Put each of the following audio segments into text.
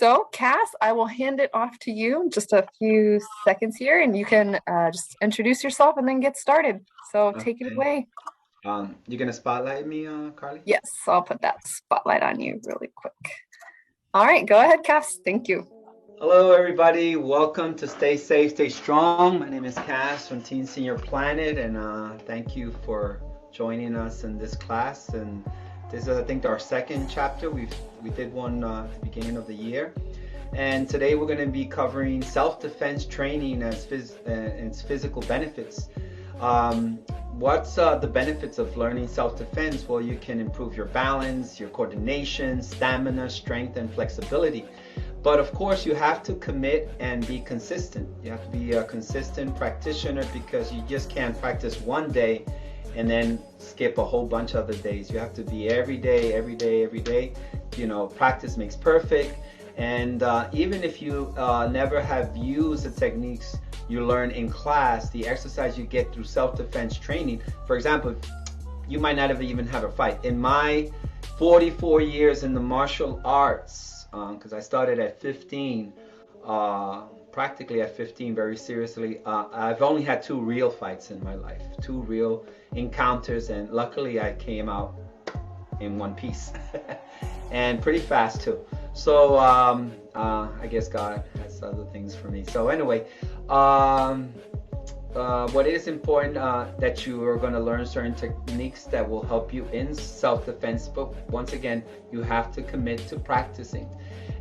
So, Cass, I will hand it off to you in just a few seconds here, and you can just introduce yourself and then get started. So, take it Okay. away. You gonna spotlight me, Carly? Yes, I'll put that spotlight on you really quick. All right, go ahead, Cass. Thank you. Hello, everybody. Welcome to Stay Safe, Stay Strong. My name is Cass from Teen Senior Planet, and thank you for joining us in this class. And this is, I think, our second chapter. We did one at the beginning of the year, and today we're going to be covering self-defense training as its physical benefits. What's the benefits of learning self-defense? Well, you can improve your balance, your coordination, stamina, strength, and flexibility. But of course, you have to commit and be consistent. You have to be a consistent practitioner because you just can't practice one day and then skip a whole bunch of other days. You have to be every day, every day, every day. You know, practice makes perfect. And even if you never have used the techniques you learn in class, the exercise you get through self-defense training, for example, you might not have even have a fight. In my 44 years in the martial arts, because I started at 15, practically at 15, very seriously, I've only had two real fights in my life, two real encounters, and luckily I came out in one piece and pretty fast too. So I guess God has other things for me. So anyway, what is important that you are going to learn certain techniques that will help you in self-defense, but once again, you have to commit to practicing.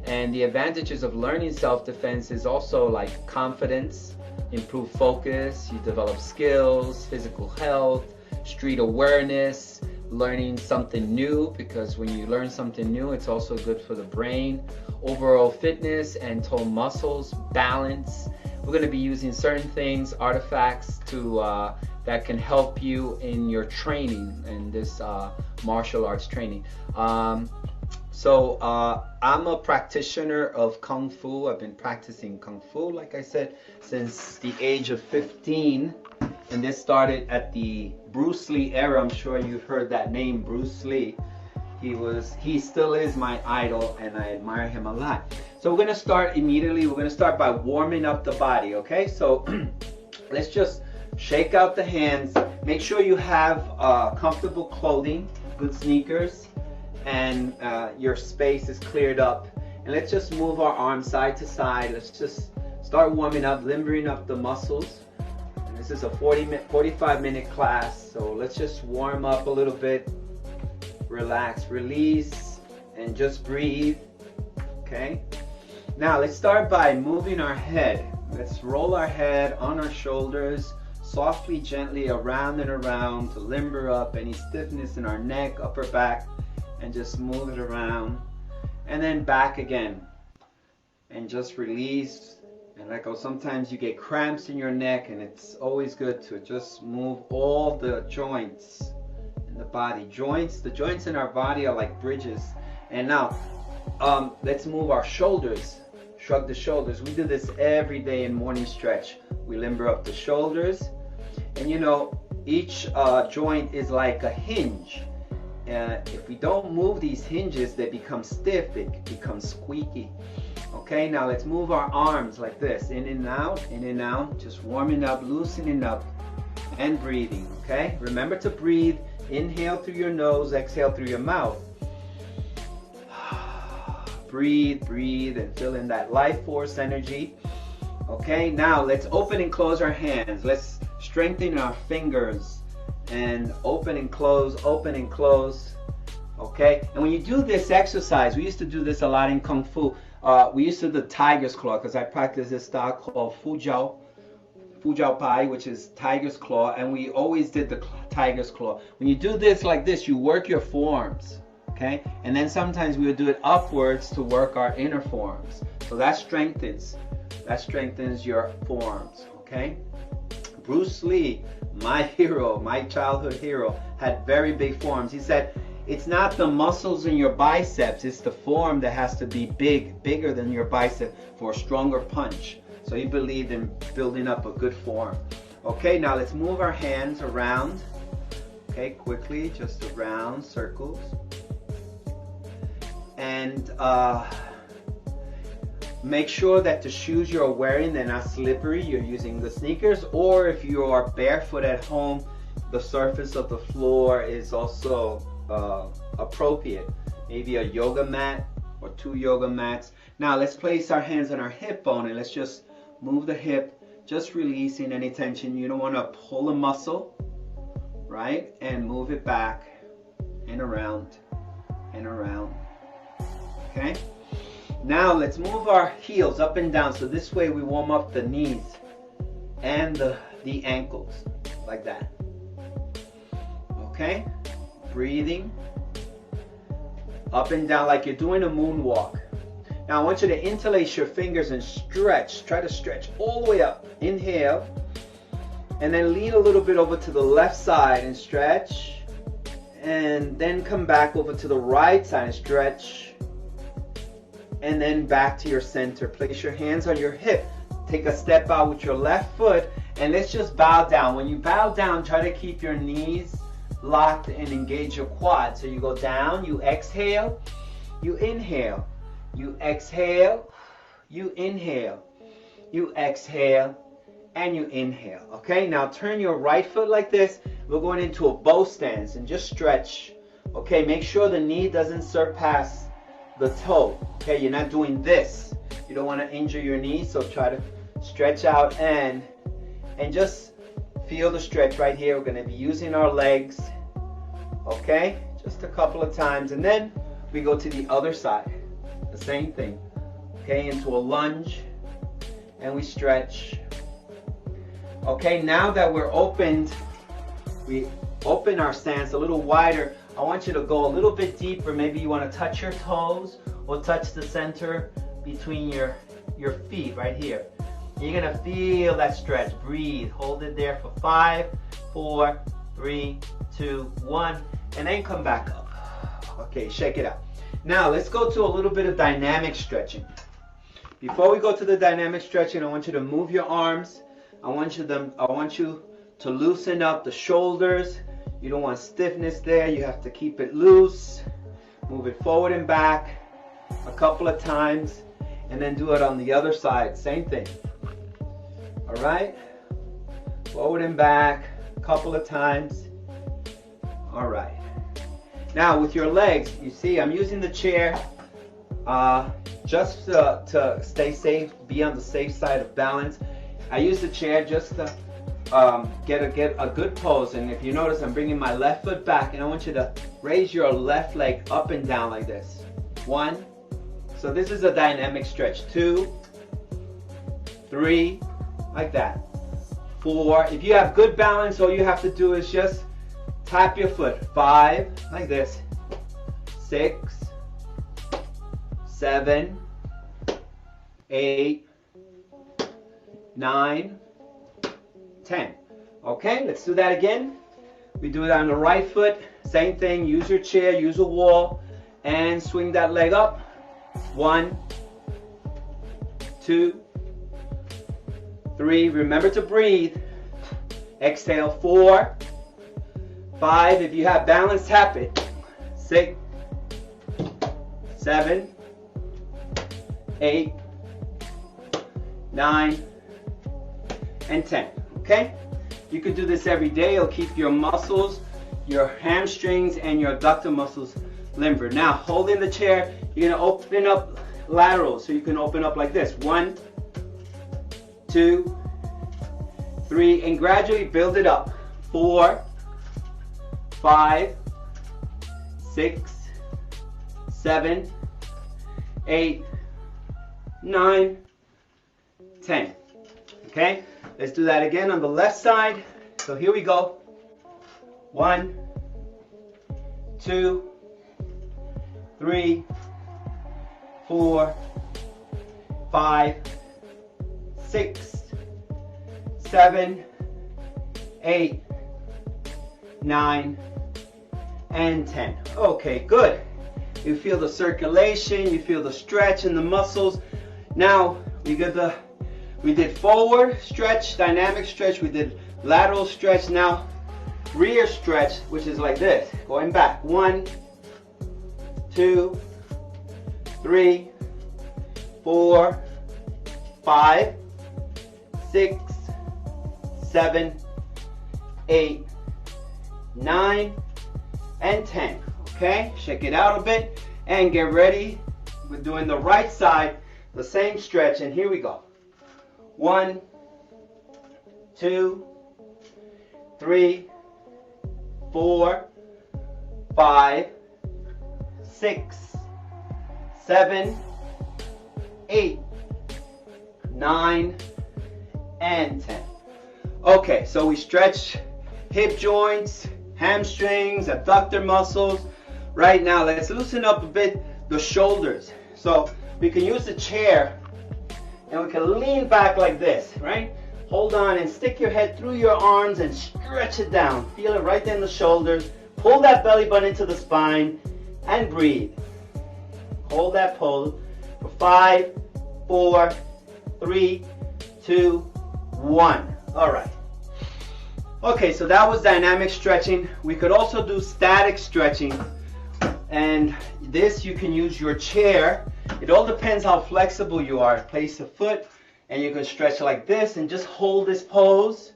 And the advantages of learning self-defense is also like confidence, improved focus, you develop skills, physical health, street awareness, learning something new, because when you learn something new, it's also good for the brain, overall fitness and tone muscles, balance. We're going to be using certain things, artifacts to that can help you in your training, in this martial arts training. So I'm a practitioner of Kung Fu. I've been practicing Kung Fu, like I said, since the age of 15. And this started at the Bruce Lee era. I'm sure you've heard that name, Bruce Lee. He still is my idol, and I admire him a lot. So we're gonna start immediately. We're gonna start by warming up the body, okay? So let's just shake out the hands. Make sure you have comfortable clothing, good sneakers, and your space is cleared up. And let's just move our arms side to side. Let's just start warming up, limbering up the muscles. And this is a 45-minute class, so let's just warm up a little bit. Relax, release, and just breathe. Okay? Now let's start by moving our head. Let's roll our head on our shoulders, softly, gently around and around to limber up any stiffness in our neck, upper back, and just move it around. And then back again. And just release and let go. Sometimes you get cramps in your neck, and it's always good to just move all the joints in the body. The joints in our body are like bridges. And now, let's move our shoulders. Shrug the shoulders. We do this every day in morning stretch. We limber up the shoulders. And you know, each joint is like a hinge. If we don't move these hinges, they become stiff, they become squeaky. Okay, now let's move our arms like this, in and out, just warming up, loosening up, and breathing, okay? Remember to breathe, inhale through your nose, exhale through your mouth. Breathe, breathe, and fill in that life force energy. Okay, now let's open and close our hands. Let's strengthen our fingers and open and close, okay? And when you do this exercise, we used to do this a lot in Kung Fu. We used to do the tiger's claw, because I practice this style called Fujiao Pai, which is tiger's claw, and we always did the tiger's claw. When you do this like this, you work your forearms, okay? And then sometimes we would do it upwards to work our inner forearms. So that strengthens your forearms, okay? Bruce Lee, my hero, my childhood hero, had very big forearms. He said, it's not the muscles in your biceps, it's the form that has to be bigger than your bicep for a stronger punch. So he believed in building up a good form. Okay, now let's move our hands around. Okay, quickly, just around circles. And Make sure that the shoes you're wearing, they're not slippery. You're using the sneakers, or if you are barefoot at home, the surface of the floor is also appropriate. Maybe a yoga mat or 2 yoga mats. Now let's place our hands on our hip bone and let's just move the hip, just releasing any tension. You don't want to pull a muscle, right? And move it back and around and around. Okay? Now let's move our heels up and down, so this way we warm up the knees and the ankles, like that. Okay? Breathing up and down like you're doing a moonwalk. Now I want you to interlace your fingers and stretch. Try to stretch all the way up. Inhale. And then lean a little bit over to the left side and stretch. And then come back over to the right side and stretch. And then back to your center. Place your hands on your hip. Take a step out with your left foot. And let's just bow down. When you bow down, try to keep your knees locked and engage your quads. So you go down, you exhale, you inhale, you exhale, you inhale, you exhale, and you inhale. Okay, now turn your right foot like this. We're going into a bow stance and just stretch. Okay, make sure the knee doesn't surpass the toe. Okay, you're not doing this. You don't want to injure your knee, so try to stretch out and just feel the stretch right here. We're going to be using our legs. Okay, just a couple of times, and then we go to the other side. The same thing. Okay, into a lunge, and we stretch. Okay, now that we're opened, we open our stance a little wider. I want you to go a little bit deeper. Maybe you want to touch your toes or touch the center between your feet right here. You're going to feel that stretch. Breathe. Hold it there for 5, 4, 3, 2, 1, and then come back up. Okay, shake it out. Now let's go to a little bit of dynamic stretching. Before we go to the dynamic stretching, I want you to move your arms. I want you to loosen up the shoulders. You don't want stiffness there. You have to keep it loose. Move it forward and back a couple of times, and then do it on the other side. Same thing. All right? Forward and back a couple of times. All right. Now with your legs, you see I'm using the chair just to stay safe, be on the safe side of balance. I use the chair just to get a good pose. And if you notice, I'm bringing my left foot back, and I want you to raise your left leg up and down like this. 1. So this is a dynamic stretch. 2, 3, like that. 4. If you have good balance, all you have to do is just tap your foot. 5, like this. 6, 7, 8, 9, 10. Okay, let's do that again. We do it on the right foot. Same thing. Use your chair, use a wall, and swing that leg up. 1, 2, 3. Remember to breathe. Exhale. 4, 5. If you have balance, tap it. 6, 7, 8, 9, and 10. Okay? You can do this every day. It'll keep your muscles, your hamstrings, and your adductor muscles limber. Now, holding the chair, you're going to open up lateral. So you can open up like this. 1, 2, 3, and gradually build it up. 4, 5, 6, 7, 8, 9, 10. Okay? Let's do that again on the left side. So here we go. 1, 2, 3, 4, 5, 6, 7, 8, 9, and 10. Okay, good. You feel the circulation, you feel the stretch in the muscles. Now we did forward stretch, dynamic stretch, we did lateral stretch. Now rear stretch, which is like this, going back. 1, 2, 3, 4, 5, 6, 7, 8, 9, and 10. Okay, shake it out a bit and get ready. We're doing the right side, the same stretch, and here we go. 1, 2, 3, 4, 5, 6, 7, 8, 9, and 10. Okay, so we stretch hip joints, hamstrings, abductor muscles. Right now, let's loosen up a bit the shoulders. So we can use the chair and we can lean back like this, right? Hold on and stick your head through your arms and stretch it down. Feel it right there in the shoulders. Pull that belly button into the spine and breathe. Hold that pose for 5, 4, 3, 2, 1. All right. Okay, so that was dynamic stretching. We could also do static stretching. And this, you can use your chair. It all depends how flexible you are. Place a foot and you can stretch like this and just hold this pose,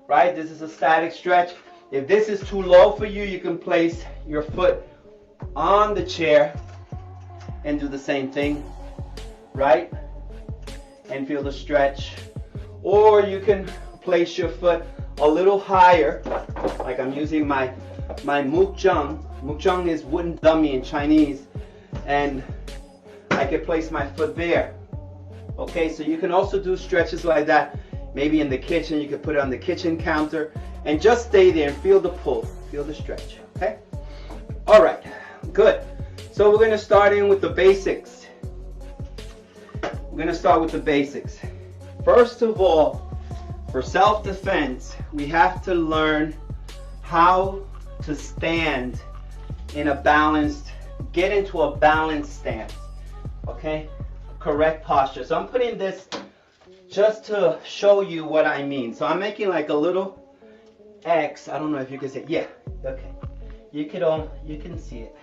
right? This is a static stretch. If this is too low for you, you can place your foot on the chair and do the same thing, right? And feel the stretch. Or you can place your foot a little higher, like I'm using my mukjang. Mukjang is wooden dummy in Chinese, and I can place my foot there. Okay, so you can also do stretches like that. Maybe in the kitchen, you can put it on the kitchen counter and just stay there and feel the pull, feel the stretch. Okay, all right, good. So we're going to start in with the basics. We're going to start with the basics. First of all, for self-defense, we have to learn how to stand in a balanced, get into a balanced stance, okay? Correct posture. So I'm putting this just to show you what I mean. So I'm making like a little X. I don't know if you can see it. Yeah, okay. You can see it.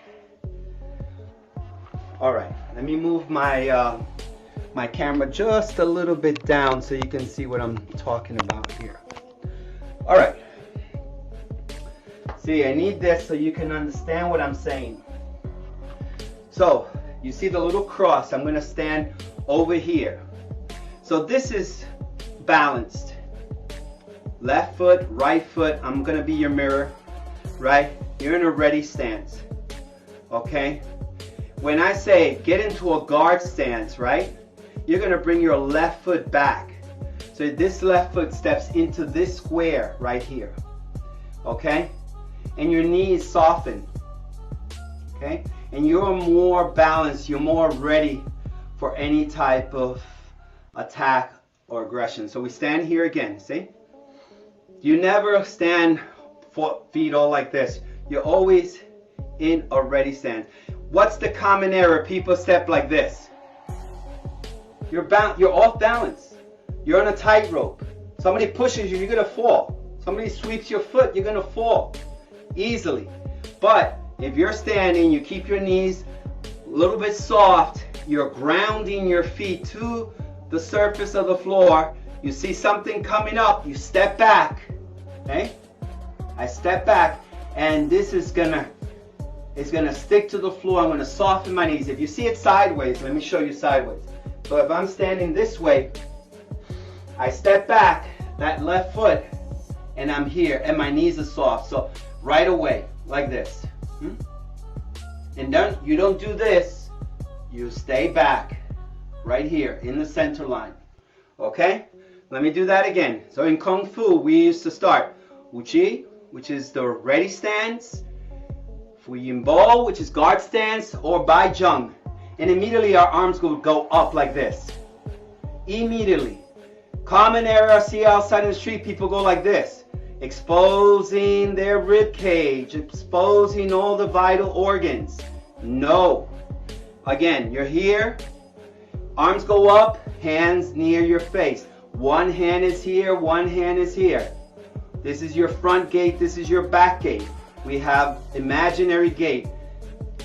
All right, let me move my my camera just a little bit down so you can see what I'm talking about here. All right. See, I need this so you can understand what I'm saying. So, you see the little cross. I'm going to stand over here. So this is balanced. Left foot, right foot. I'm going to be your mirror, right? You're in a ready stance. Okay? When I say get into a guard stance, right? You're going to bring your left foot back. So this left foot steps into this square right here. Okay? And your knees soften. Okay? And you're more balanced, you're more ready for any type of attack or aggression. So we stand here again, see? You never stand 4 feet all like this. You're always in a ready stance. What's the common error? People step like this. You're off balance. You're on a tightrope. Somebody pushes you, you're gonna fall. Somebody sweeps your foot, you're gonna fall easily. But if you're standing, you keep your knees a little bit soft, you're grounding your feet to the surface of the floor. You see something coming up, you step back. Okay? I step back, and this is gonna stick to the floor. I'm gonna soften my knees. If you see it sideways, let me show you sideways. So if I'm standing this way, I step back, that left foot, and I'm here, and my knees are soft. So right away, like this. And then you don't do this, you stay back, right here, in the center line. Okay? Let me do that again. So in Kung Fu, we used to start Uchi, which is the ready stance, Fuyinbo, which is guard stance, or Bai Zheng. And immediately our arms would go up like this. Immediately. Common error, see outside in the street, people go like this. Exposing their rib cage, exposing all the vital organs. No. Again, you're here, arms go up, hands near your face. One hand is here, one hand is here. This is your front gate, this is your back gate. We have imaginary gate.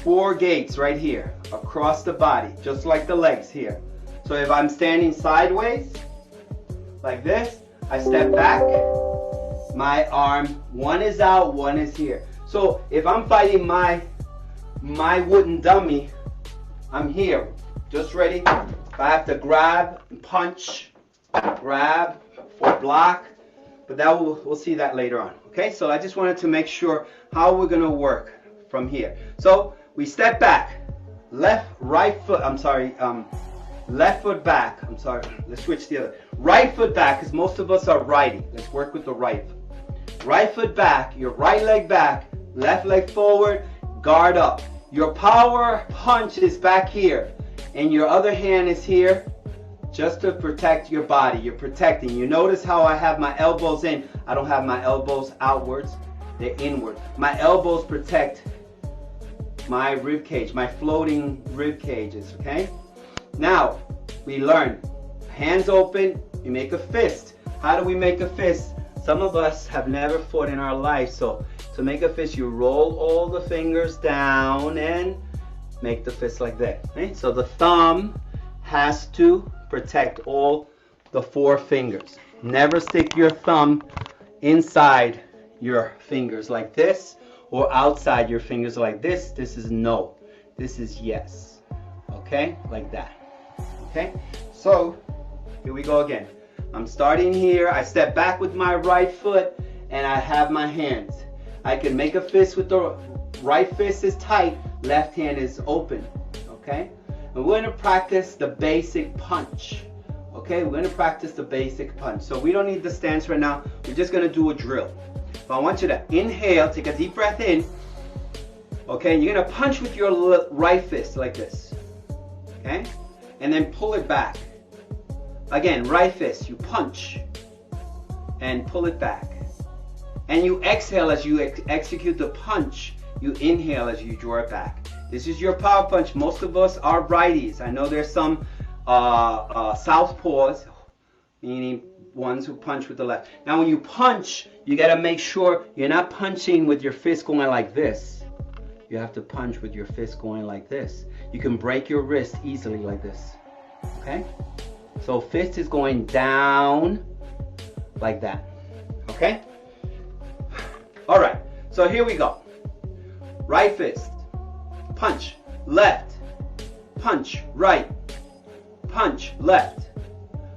4 gates right here, across the body, just like the legs here. So if I'm standing sideways, like this, I step back, my arm, one is out, one is here. So if I'm fighting my wooden dummy, I'm here, just ready. If I have to grab and punch, grab or block, but that we'll see that later on. Okay, so I just wanted to make sure how we're gonna work from here. So we step back, left foot back. I'm sorry, let's switch the other. Right foot back, because most of us are righty. Let's work with the right foot. Right foot back, your right leg back, left leg forward, guard up. Your power punch is back here, and your other hand is here just to protect your body. You're protecting. You notice how I have my elbows in. I don't have my elbows outwards, they're inward. My elbows protect my rib cage, my floating rib cages, okay? Now, we learn, hands open, you make a fist. How do we make a fist? Some of us have never fought in our life, so to make a fist, you roll all the fingers down and make the fist like that. Right? So the thumb has to protect all the 4 fingers. Never stick your thumb inside your fingers like this or outside your fingers like this. This is no. This is yes. Okay? Like that. Okay? So, here we go again. I'm starting here. I step back with my right foot and I have my hands. I can make a fist with the right fist is tight, left hand is open. Okay? And we're going to practice the basic punch. Okay? We're going to practice the basic punch. So we don't need the stance right now. We're just going to do a drill. So I want you to inhale, take a deep breath in. Okay? And you're going to punch with your right fist like this. Okay? And then pull it back. Again, right fist, you punch and pull it back. And you exhale as you execute the punch. You inhale as you draw it back. This is your power punch. Most of us are righties. I know there's some southpaws, meaning ones who punch with the left. Now when you punch, you got to make sure you're not punching with your fist going like this. You have to punch with your fist going like this. You can break your wrist easily like this. Okay? So fist is going down like that. Okay? All right. So here we go. Right fist. Punch. Left. Punch. Right. Punch. Left.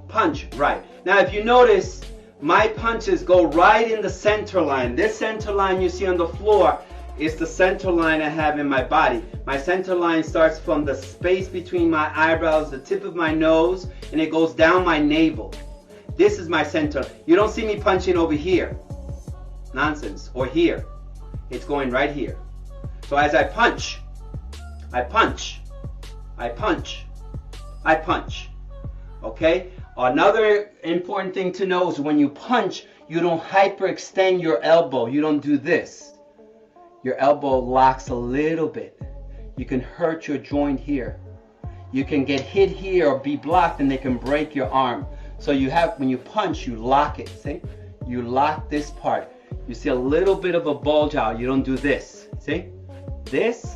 Punch. Right. Now if you notice, my punches go right in the center line. This center line you see on the floor is the center line I have in my body. My center line starts from the space between my eyebrows, the tip of my nose, and it goes down my navel. This is my center. You don't see me punching over here. Nonsense. Or here. It's going right here. So as I punch, I punch, I punch, I punch. Okay? Another important thing to know is when you punch, you don't hyperextend your elbow. You don't do this. Your elbow locks a little bit. You can hurt your joint here. You can get hit here or be blocked and they can break your arm. So you have, when you punch, you lock it. See? You lock this part. You see a little bit of a bulge out. You don't do this. See? This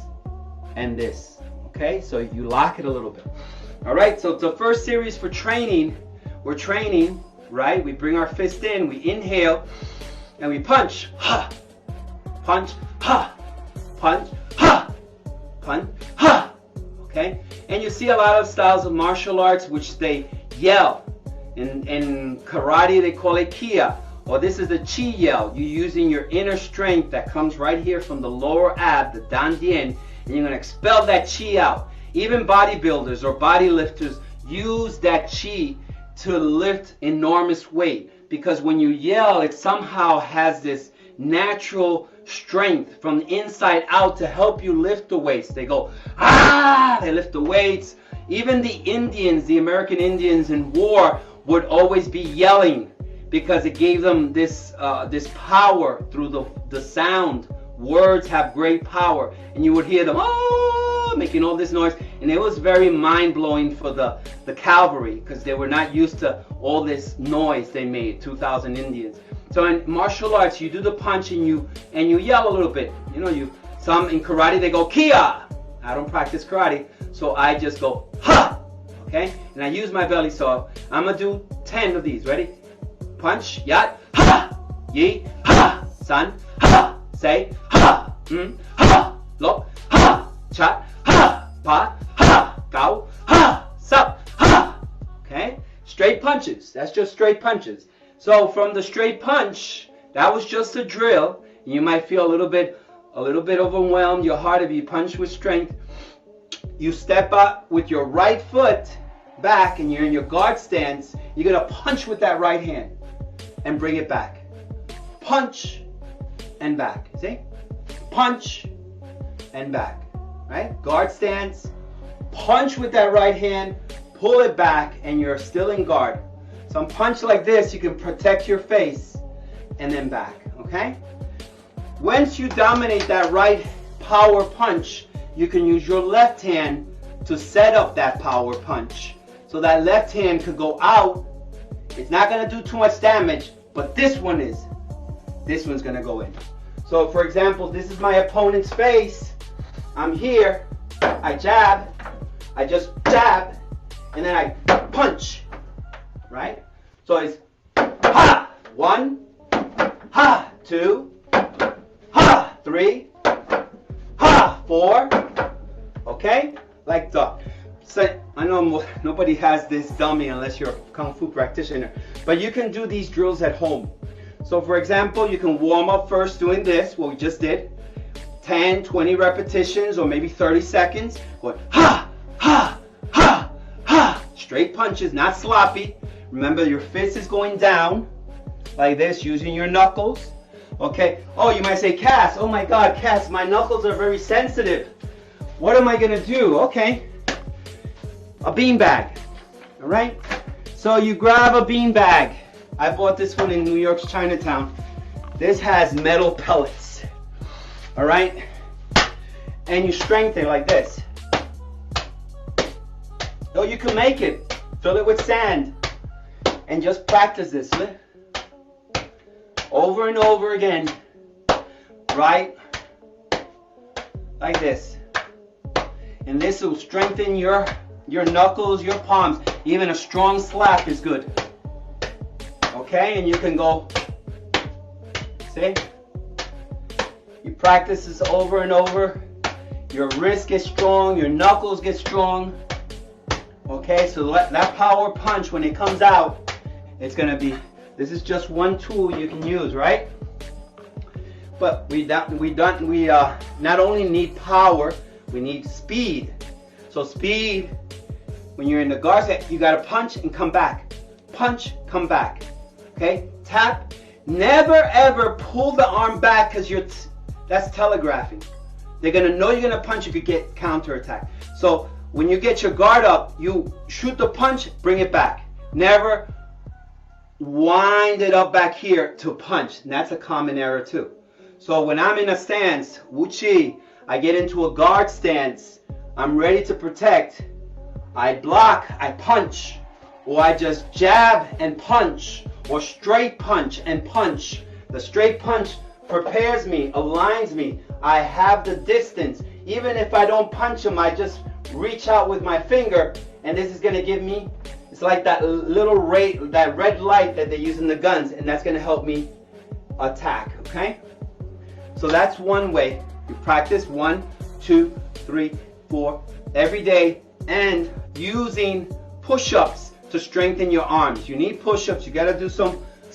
and this. Okay? So you lock it a little bit. Alright, so the first series for training, we're training, right? We bring our fist in, we inhale, and we punch. Ha! Punch. Ha! Punch. Ha! Punch. Ha! Okay? And you see a lot of styles of martial arts which they yell. In karate they call it Kia. Or this is a chi yell. You're using your inner strength that comes right here from the lower ab, the dandian, and you're going to expel that chi out. Even bodybuilders or body lifters use that chi to lift enormous weight. Because when you yell, it somehow has this natural strength from the inside out to help you lift the weights. They go, ah! They lift the weights. Even the Indians, the American Indians in war, would always be yelling because it gave them this power through the sound. Words have great power. And you would hear them, oh, making all this noise. And it was very mind-blowing for the cavalry because they were not used to all this noise they made, 2,000 Indians. So in martial arts, you do the punch and you yell a little bit. You know, some in karate, they go, Kia! I don't practice karate, so I just go, ha! okay? And I use my belly, so I'm gonna do 10 of these. Ready? Punch, yat, ha, yi, ha, san, ha, say, ha, ha, lo, ha, chat, ha, pa, ha, gao, ha, sup, ha. Okay? Straight punches. That's just straight punches. So from the straight punch, that was just a drill. You might feel a little bit overwhelmed. Your heart, if you punch with strength, you step up with your right foot back and you're in your guard stance. You're gonna punch with that right hand and bring it back. Punch and back. See? Punch and back. Right? Guard stance. Punch with that right hand. Pull it back and you're still in guard. Some punch like this, you can protect your face and then back. Okay? Once you dominate that right power punch, you can use your left hand to set up that power punch. So that left hand could go out. It's not going to do too much damage, but this one is. This one's going to go in. So for example, this is my opponent's face. I'm here. I jab. I just jab. And then I punch. Right? So it's ha! 1, ha! 2, ha! 3, ha! 4. Okay? Like that. So I know nobody has this dummy unless you're a Kung Fu practitioner. But you can do these drills at home. So for example, you can warm up first doing this, what we just did. 10, 20 repetitions or maybe 30 seconds. Going ha! Ha! Ha! Ha! Straight punches, not sloppy. Remember, your fist is going down like this, using your knuckles. Okay. Oh, you might say, Cass, oh my God, Cass, my knuckles are very sensitive. What am I going to do? Okay. A beanbag. All right. So you grab a beanbag. I bought this one in New York's Chinatown. This has metal pellets. All right. And you strengthen like this. So you can make it. Fill it with sand. And just practice this. Over and over again. Right? Like this. And this will strengthen your knuckles, your palms. Even a strong slap is good. Okay? And you can go. See? You practice this over and over. Your wrist gets strong. Your knuckles get strong. Okay? So that power punch, when it comes out, it's going to be, this is just one tool you can use, right? But we not only need power, we need speed. So speed, when you're in the guard set, you got to punch and come back. Punch, come back. Okay? Tap. Never ever pull the arm back because that's telegraphing. They're going to know you're going to punch if you get counterattack. So when you get your guard up, you shoot the punch, bring it back. Never wind it up back here to punch. And that's a common error too. So when I'm in a stance, Wu Chi, I get into a guard stance, I'm ready to protect, I block, I punch, or I just jab and punch, or straight punch and punch. The straight punch prepares me, aligns me. I have the distance. Even if I don't punch him, I just reach out with my finger, and this is going to give me, it's like that little that red light that they use in the guns, and that's going to help me attack, okay? So that's one way. You practice 1, 2, 3, 4 every day, and using push-ups to strengthen your arms. You need push-ups. You got to do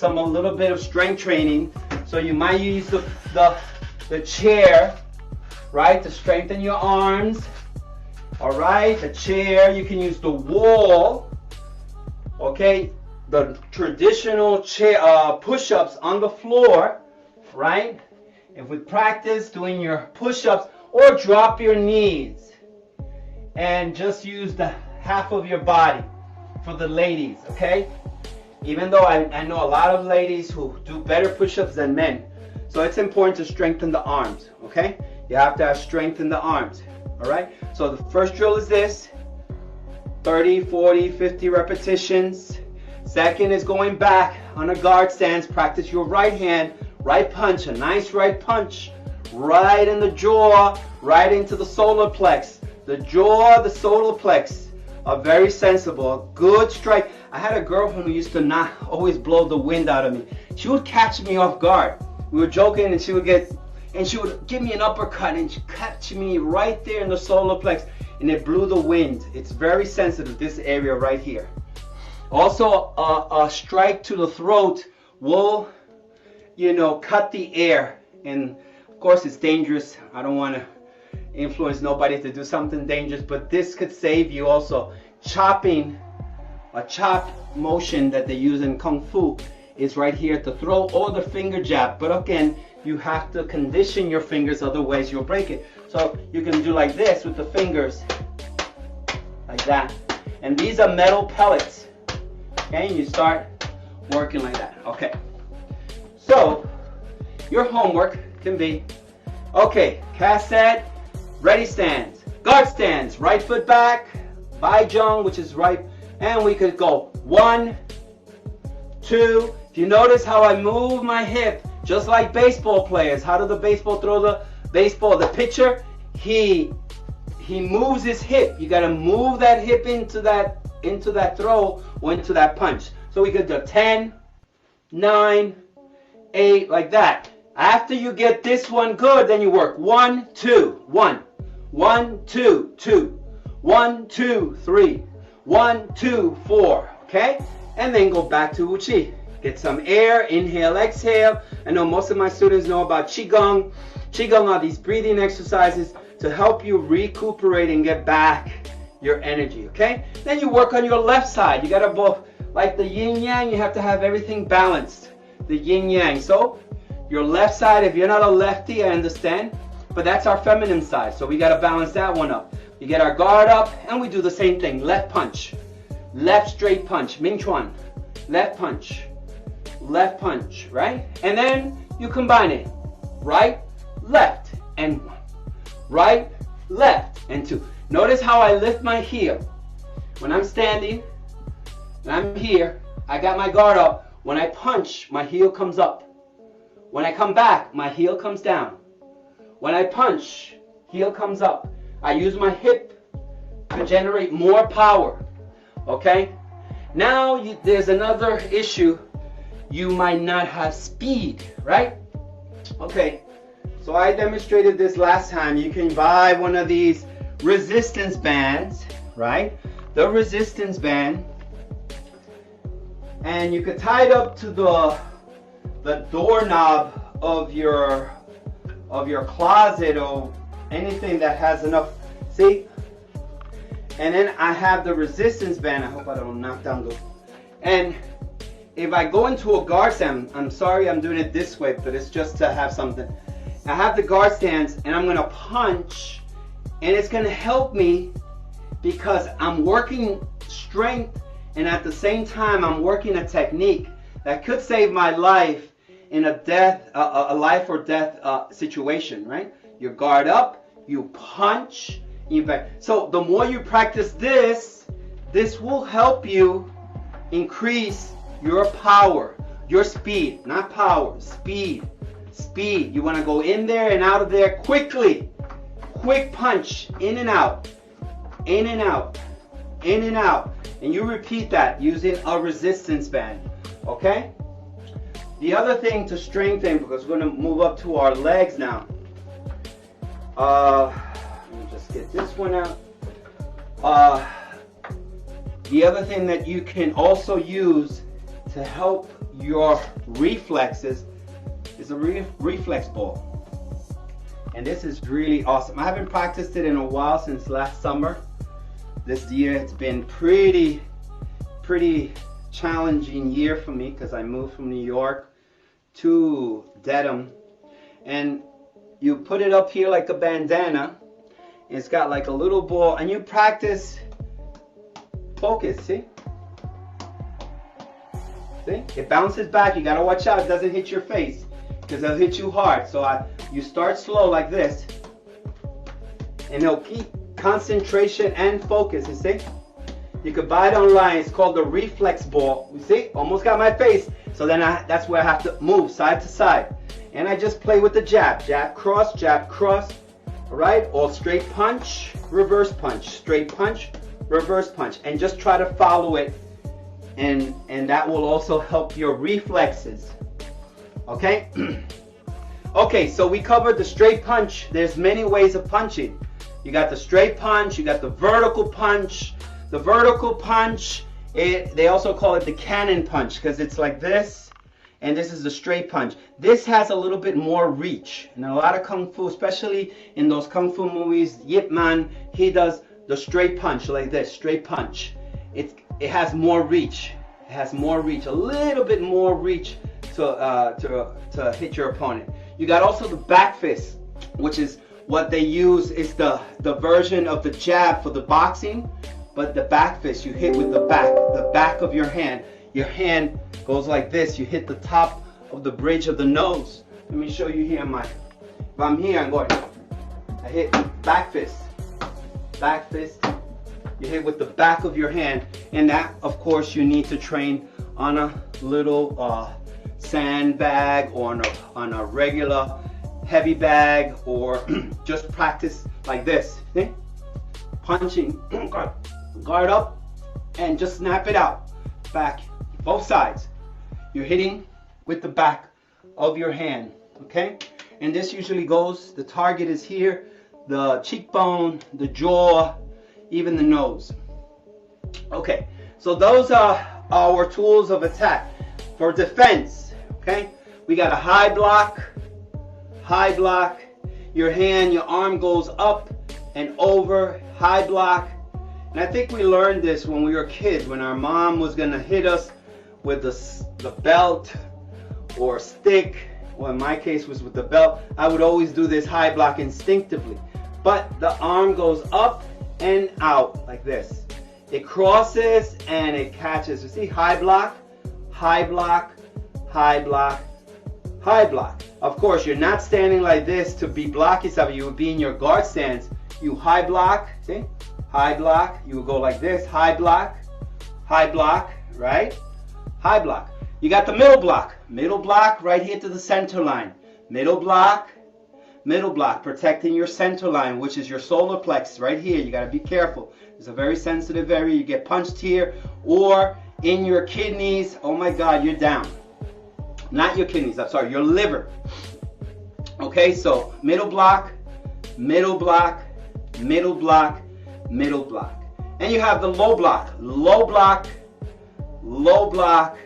a little bit of strength training. So you might use the chair, right, to strengthen your arms. All right, the chair. You can use the wall. Okay, the traditional chair push-ups on the floor, right? If we practice doing your push-ups, or drop your knees and just use the half of your body for the ladies, okay? Even though I know a lot of ladies who do better push-ups than men. So it's important to strengthen the arms, okay? You have to have strength in the arms, all right? So the first drill is this, 30, 40, 50 repetitions. Second is going back on a guard stance. Practice your right hand, right punch, a nice right punch, right in the jaw, right into the solar plex. The jaw, the solar plex. a very sensible, good strike. I had a girlfriend who used to not always blow the wind out of me. She would catch me off guard. We were joking, and she would give me an uppercut, and she catch me right there in the solar plex, and it blew the wind. It's very sensitive, this area right here. Also, a strike to the throat will, you know, cut the air, and of course it's dangerous. I don't want to influence nobody to do something dangerous, but this could save you. Also, chopping, a chop motion that they use in Kung Fu is right here at the throat, or the finger jab. But again, you have to condition your fingers, otherwise you'll break it. So you can do like this with the fingers, like that. And these are metal pellets. Okay, and you start working like that. Okay. So your homework can be, okay, cast set, ready stands, guard stands, right foot back, Baijong, which is right, and we could go 1, 2. If you notice how I move my hip, just like baseball players, how do the baseball throw the baseball? The pitcher, he moves his hip. You got to move that hip into that throw or into that punch. So we could do 10, 9, 8, like that. After you get this one good, then you work 1, 2, 1, 1, 2, 2, 1, 2, 3, 1, 2, 4. Okay, and then go back to Uchi. Get some air, inhale, exhale. I know most of my students know about Qigong. Qigong are these breathing exercises to help you recuperate and get back your energy, okay? Then you work on your left side. You gotta both, like the yin yang, you have to have everything balanced. The yin yang. So your left side, if you're not a lefty, I understand, but that's our feminine side. So we gotta balance that one up. You get our guard up, and we do the same thing. Left punch, left straight punch, Ming Chuan, left punch, right? And then you combine it. Right, left, and 1. Right, left, and 2. Notice how I lift my heel. When I'm standing, and I'm here, I got my guard up. When I punch, my heel comes up. When I come back, my heel comes down. When I punch, heel comes up. I use my hip to generate more power. Okay? Now there's another issue. You might not have speed, right? Okay, so I demonstrated this last time. You can buy one of these resistance bands, right? The resistance band, and you could tie it up to the doorknob of your closet or anything that has enough. See? And then I have the resistance band. I hope I don't knock down the. And if I go into a guard stand, I'm sorry I'm doing it this way, but it's just to have something. I have the guard stands, and I'm going to punch, and it's going to help me because I'm working strength, and at the same time I'm working a technique that could save my life in a life or death situation, right? You guard up, you punch, so the more you practice this will help you increase your power, your speed, not power, speed. Speed. You want to go in there and out of there quickly. Quick punch, in and out, in and out, in and out. And you repeat that using a resistance band. Okay? The other thing to strengthen, because we're going to move up to our legs now. Let me just get this one out. The other thing that you can also use to help your reflexes is a reflex ball. And this is really awesome. I haven't practiced it in a while, since last summer. This year it's been pretty challenging year for me because I moved from New York to Dedham. And you put it up here like a bandana. It's got like a little ball, and you practice focus, see? See? It bounces back. You gotta watch out it doesn't hit your face, because it'll hit you hard. So you start slow like this, and it'll keep concentration and focus, you see? You could buy it online. It's called the reflex ball. You see? Almost got my face. So then that's where I have to move side to side. And I just play with the jab. Jab, cross, all right? Or straight punch, reverse punch. Straight punch, reverse punch, and just try to follow it, and that will also help your reflexes. Okay? Okay, so we covered the straight punch. There's many ways of punching. You got the straight punch, you got the vertical punch. The vertical punch, they also call it the cannon punch because it's like this, and this is the straight punch. This has a little bit more reach. And a lot of Kung Fu, especially in those Kung Fu movies, Yip Man, he does the straight punch like this, straight punch. It has more reach. It has more reach, a little bit more reach to hit your opponent. You got also the back fist, which is what they use, is the version of the jab for the boxing, but the back fist you hit with the back of your hand. Your hand goes like this. You hit the top of the bridge of the nose. Let me show you here, Mike. If I'm here, I'm going. I hit back fist. Back fist. You hit with the back of your hand, and that, of course, you need to train on a little sandbag or on a regular heavy bag, or just practice like this. See? Punching, guard up, and just snap it out. Back, both sides. You're hitting with the back of your hand, okay? And this usually goes, the target is here, the cheekbone, the jaw, even the nose. Okay, so those are our tools of attack. For defense, okay, we got a high block, your hand, your arm goes up and over, high block. And I think we learned this when we were kids, when our mom was gonna hit us with the belt or stick, or in my case was with the belt. I would always do this high block instinctively. But the arm goes up and out like this. It crosses and it catches. You see, high block, high block, high block, high block. Of course, you're not standing like this to be blocking something. You would be in your guard stance. You high block, see? High block. You would go like this. High block, right? High block. You got the middle block right here to the center line. Middle block, protecting your center line, which is your solar plexus right here. You got to be careful. It's a very sensitive area. You get punched here or in your kidneys. Oh my God, you're down. Not your kidneys, I'm sorry, your liver. Okay, so middle block, middle block, middle block, middle block. And you have the low block, low block, low block,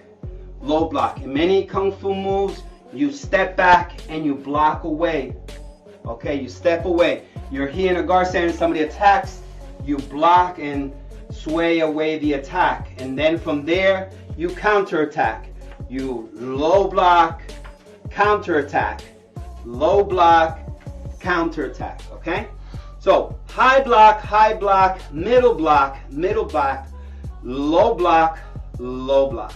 low block. In many Kung Fu moves, you step back and you block away. Okay, you step away. You're here in a guard stance, somebody attacks, you block and sway away the attack. And then from there, you counterattack. You low block, counterattack. Low block, counterattack. Okay? So high block, middle block, low block, low block.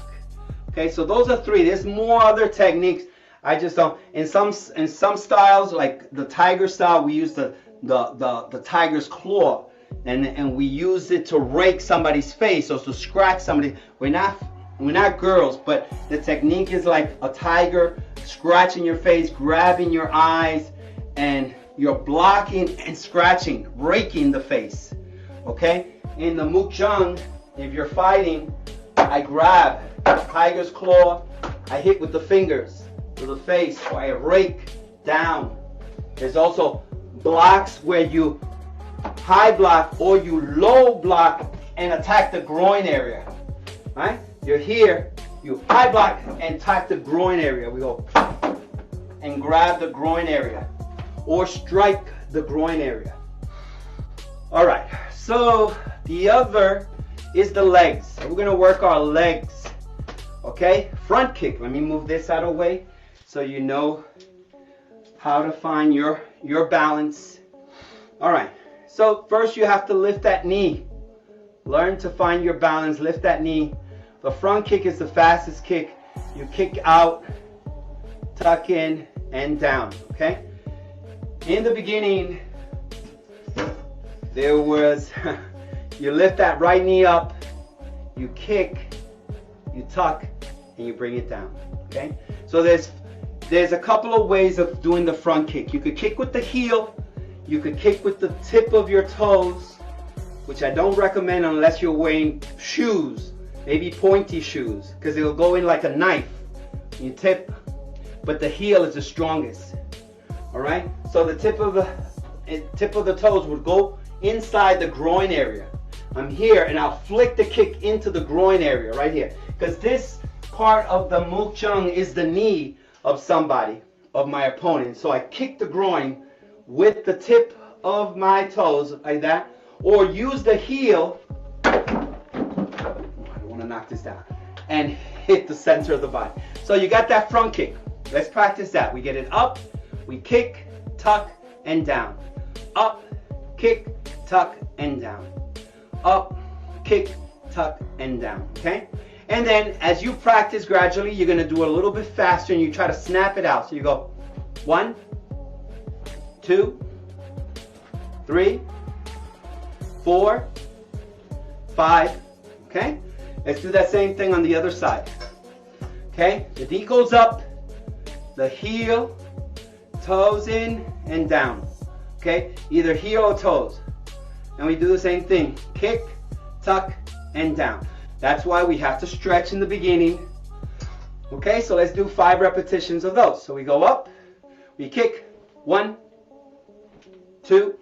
Okay, so those are three. There's more other techniques. I just don't. In some styles, like the tiger style, we use the tiger's claw, and we use it to rake somebody's face or to scratch somebody. We're not girls, but the technique is like a tiger scratching your face, grabbing your eyes, and you're blocking and scratching, raking the face. Okay? In the mukjang, if you're fighting, I grab tiger's claw, I hit with the fingers to the face, or I rake down. There's also blocks where you high block or you low block and attack the groin area. Right? You're here, you high block and attack the groin area. We go and grab the groin area or strike the groin area. All right, so the other is the legs. So we're gonna work our legs. Okay, front kick. Let me move this out of the way so you know how to find your balance. All right, so first you have to lift that knee. Learn to find your balance, lift that knee. The front kick is the fastest kick. You kick out, tuck in, and down, okay? In the beginning, there was, you lift that right knee up, you kick, you tuck, and you bring it down, okay? So there's a couple of ways of doing the front kick. You could kick with the heel, you could kick with the tip of your toes, which I don't recommend unless you're wearing shoes, maybe pointy shoes, because it'll go in like a knife. You tip, but the heel is the strongest. All right. So the tip of the toes would go inside the groin area. I'm here, and I'll flick the kick into the groin area right here, because this part of the Muk Chung is the knee of somebody, of my opponent. So I kick the groin with the tip of my toes like that, or use the heel. I don't want to knock this down, and hit the center of the body. So you got that front kick. Let's practice that. We get it up, we kick, tuck, and down. Up, kick, tuck, and down. Up, kick, tuck, and down. Okay? And then as you practice gradually, you're going to do a little bit faster, and you try to snap it out. So you go 1, 2, 3, 4, 5. Okay? Let's do that same thing on the other side. Okay? The knee goes up, the heel, toes in and down. Okay? Either heel or toes. And we do the same thing. Kick, tuck, and down. That's why we have to stretch in the beginning. Okay, so let's do 5 repetitions of those. So we go up, we kick, 1, 2,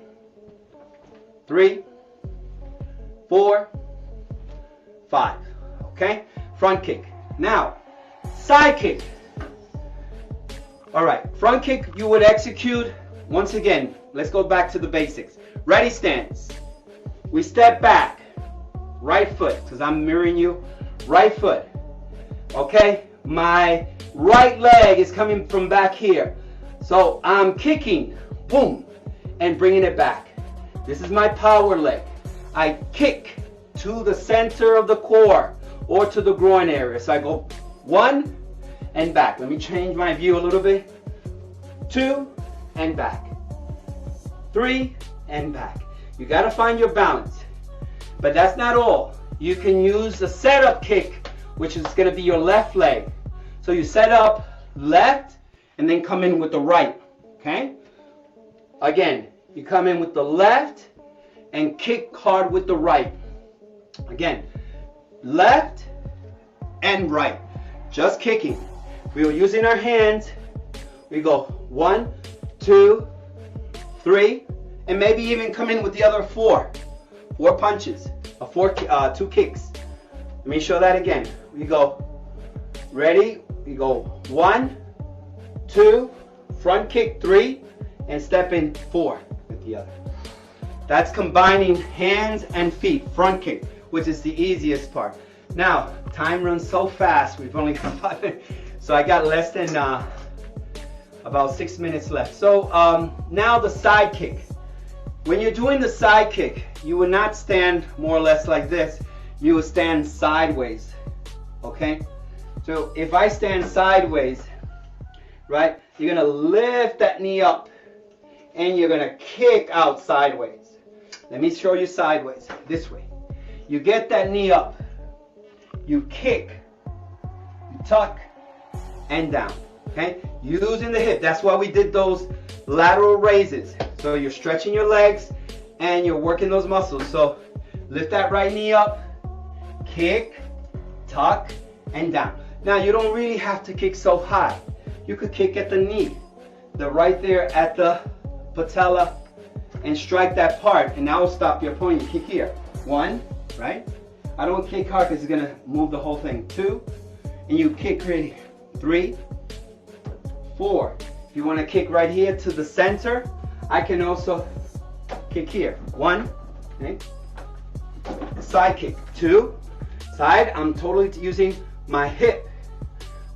3, 4, 5. Okay, front kick. Now, side kick. All right, front kick you would execute, once again, let's go back to the basics. Ready stance. We step back. Right foot, because I'm mirroring you. Right foot. Okay? My right leg is coming from back here. So I'm kicking, boom, and bringing it back. This is my power leg. I kick to the center of the core or to the groin area. So I go 1 and back. Let me change my view a little bit. 2 and back. 3 and back. You got to find your balance. But that's not all. You can use the setup kick, which is going to be your left leg. So you set up left and then come in with the right. Okay? Again, you come in with the left and kick hard with the right. Again, left and right. Just kicking. We were using our hands. We go 1, 2, 3, and maybe even come in with the other 4. 4 punches, 2 kicks. Let me show that again. We go, ready? We go 1, 2, front kick 3, and step in 4 with the other. That's combining hands and feet, front kick, which is the easiest part. Now, time runs so fast. We've only got 5 minutes, so I got less than about 6 minutes left. So now the side kick. When you're doing the side kick, you would not stand more or less like this. You would stand sideways, okay? So if I stand sideways, right, you're gonna lift that knee up and you're gonna kick out sideways. Let me show you sideways, this way. You get that knee up, you kick, you tuck, and down, okay? Using the hip, that's why we did those lateral raises. So you're stretching your legs and you're working those muscles. So lift that right knee up, kick, tuck, and down. Now you don't really have to kick so high. You could kick at the knee, right there at the patella, and strike that part, and that will stop your opponent. You kick here. 1, right? I don't kick hard because it's gonna move the whole thing. 2, and you kick ready. 3, 4. If you want to kick right here to the center, I can also kick here. 1, okay? Side kick. 2, side. I'm totally using my hip.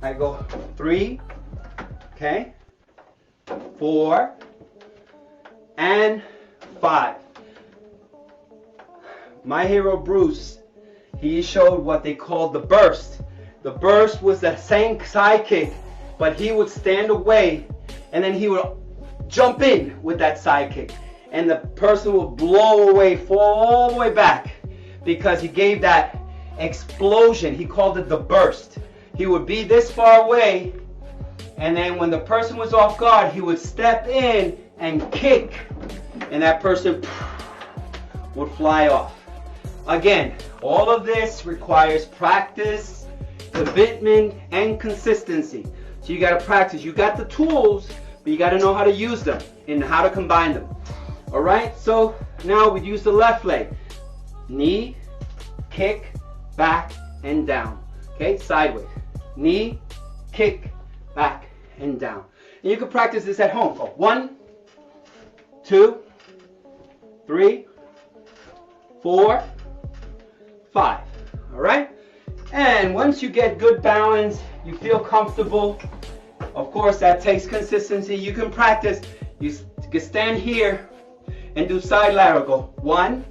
I go 3, okay? 4, and 5. My hero Bruce, he showed what they called the burst. The burst was the same side kick, but he would stand away and then he would jump in with that side kick, and the person would blow away, fall all the way back, because he gave that explosion. He called it the burst. He would be this far away, and then when the person was off guard, he would step in and kick, and that person would fly off. Again, all of this requires practice, commitment, and consistency. So you got to practice. You got the tools, but you got to know how to use them and how to combine them. All right, so now we use the left leg. Knee, kick, back, and down. Okay, sideways. Knee, kick, back, and down. And you can practice this at home. Go 1, 2, 3, 4, 5. All right? And once you get good balance, you feel comfortable. Of course, that takes consistency. You can practice. You can stand here and do side lateral. Go 1,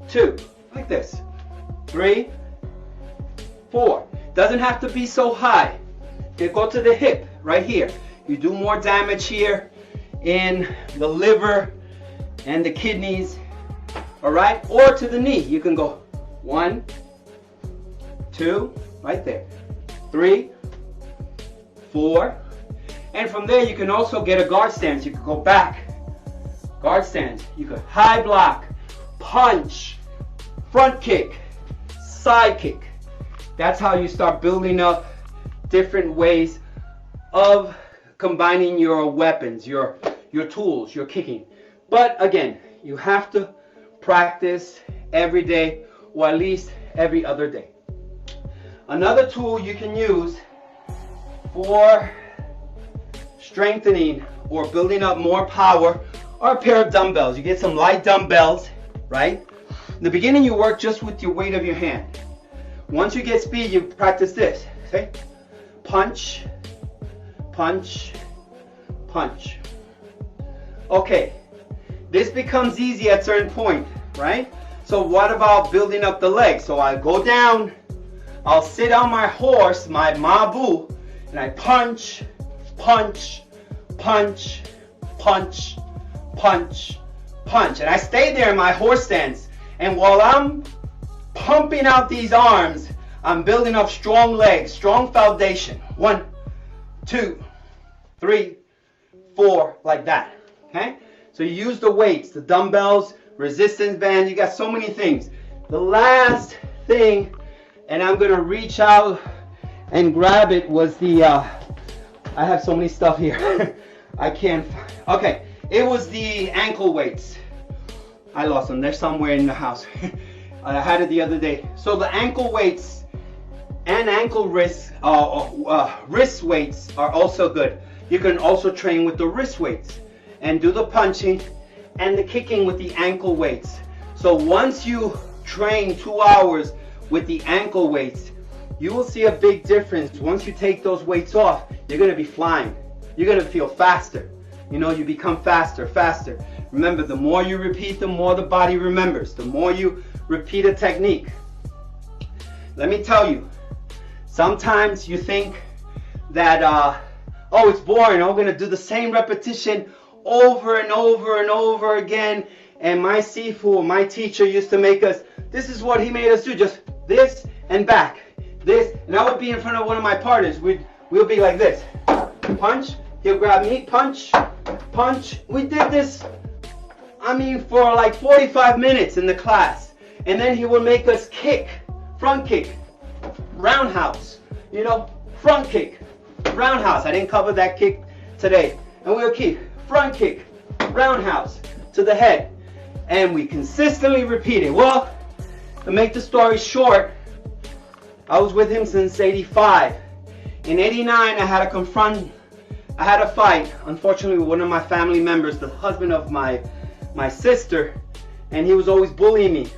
2, like this. 3, 4. Doesn't have to be so high. You go to the hip right here. You do more damage here in the liver and the kidneys. All right? Or to the knee. You can go 1, 2, right there. 3, 4. And from there you can also get a guard stance. You can go back. Guard stance. You could high block, punch, front kick, side kick. That's how you start building up different ways of combining your weapons, your tools, your kicking. But again, you have to practice every day or at least every other day. Another tool you can use for strengthening or building up more power are a pair of dumbbells. You get some light dumbbells, right? In the beginning, you work just with your weight of your hand. Once you get speed, you practice this. Okay? Punch, punch, punch. Okay, this becomes easy at a certain point, right? So what about building up the legs? So I go down, I'll sit on my horse, my mabu, and I punch, punch, punch, punch, punch, punch. And I stay there in my horse stance. And while I'm pumping out these arms, I'm building up strong legs, strong foundation. 1, 2, 3, 4, like that. Okay? So you use the weights, the dumbbells, resistance bands, you got so many things. The last thing, and I'm gonna reach out and grab it, was the, I have so many stuff here. I can't, okay. It was the ankle weights. I lost them, they're somewhere in the house. I had it the other day. So the ankle weights and ankle wrist weights are also good. You can also train with the wrist weights and do the punching and the kicking with the ankle weights. So once you train 2 hours with the ankle weights, you will see a big difference. Once you take those weights off, you're gonna be flying. You're gonna feel faster. You know, you become faster, faster. Remember, the more you repeat, the more the body remembers. The more you repeat a technique. Let me tell you, sometimes you think that, oh, it's boring. I'm gonna do the same repetition over and over and over again. And my Sifu, my teacher, used to make us, this is what he made us do, just this and back, this. And I would be in front of one of my partners. We'll be like this. Punch, he'll grab me, punch, punch. We did this, I mean, for like 45 minutes in the class. And then he would make us kick, front kick, roundhouse, you know, front kick, roundhouse. I didn't cover that kick today. And we'll keep front kick, roundhouse to the head. And we consistently repeat it. Well, to make the story short, I was with him since '85. In '89, I had a fight, unfortunately, with one of my family members, the husband of my sister, and he was always bullying me.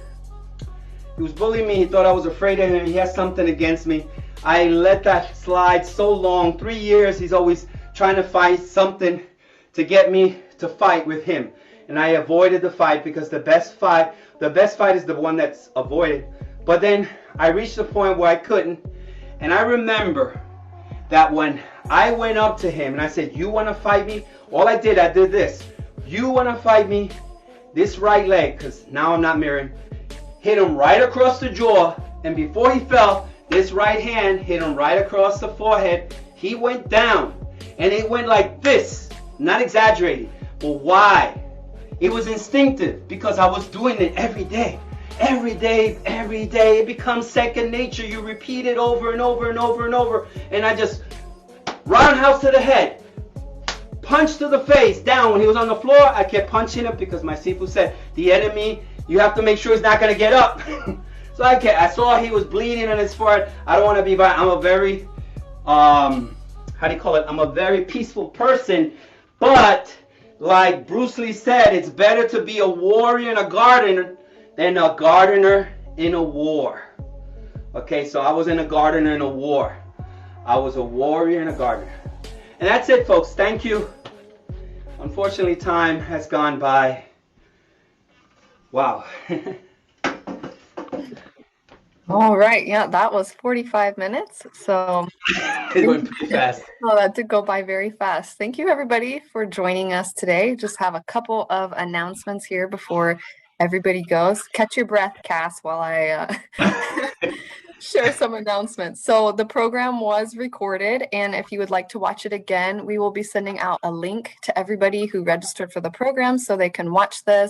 He was bullying me. He thought I was afraid of him. He had something against me. I let that slide so long. 3 years, he's always trying to fight something to get me to fight with him. And I avoided the fight because the best fight is the one that's avoided. But then I reached the point where I couldn't. And I remember that when I went up to him and I said, you want to fight me? All I did this. You want to fight me? This right leg, because now I'm not mirroring, hit him right across the jaw. And before he fell, this right hand hit him right across the forehead. He went down. And it went like this. Not exaggerating. But why? It was instinctive because I was doing it every day. every day, it becomes second nature. You repeat it over and over and over and over. And I just roundhouse to the head, punch to the face, down. When he was on the floor, I kept punching him because my sifu said, the enemy, you have to make sure he's not going to get up. So I saw he was bleeding on his forehead. I don't want to be violent. I'm a very, how do you call it? I'm a very peaceful person. But like Bruce Lee said, it's better to be a warrior and a gardener than a gardener in a war. Okay, so I wasn't a gardener in a war. I was a warrior and a gardener. And that's it, folks. Thank you. Unfortunately, time has gone by. Wow. All right. Yeah, that was 45 minutes. So It went pretty fast. oh, that did go by very fast. Thank you, everybody, for joining us today. Just have a couple of announcements here before everybody goes. Catch your breath, Cass, while I share some announcements. So the program was recorded, and if you would like to watch it again, we will be sending out a link to everybody who registered for the program so they can watch this.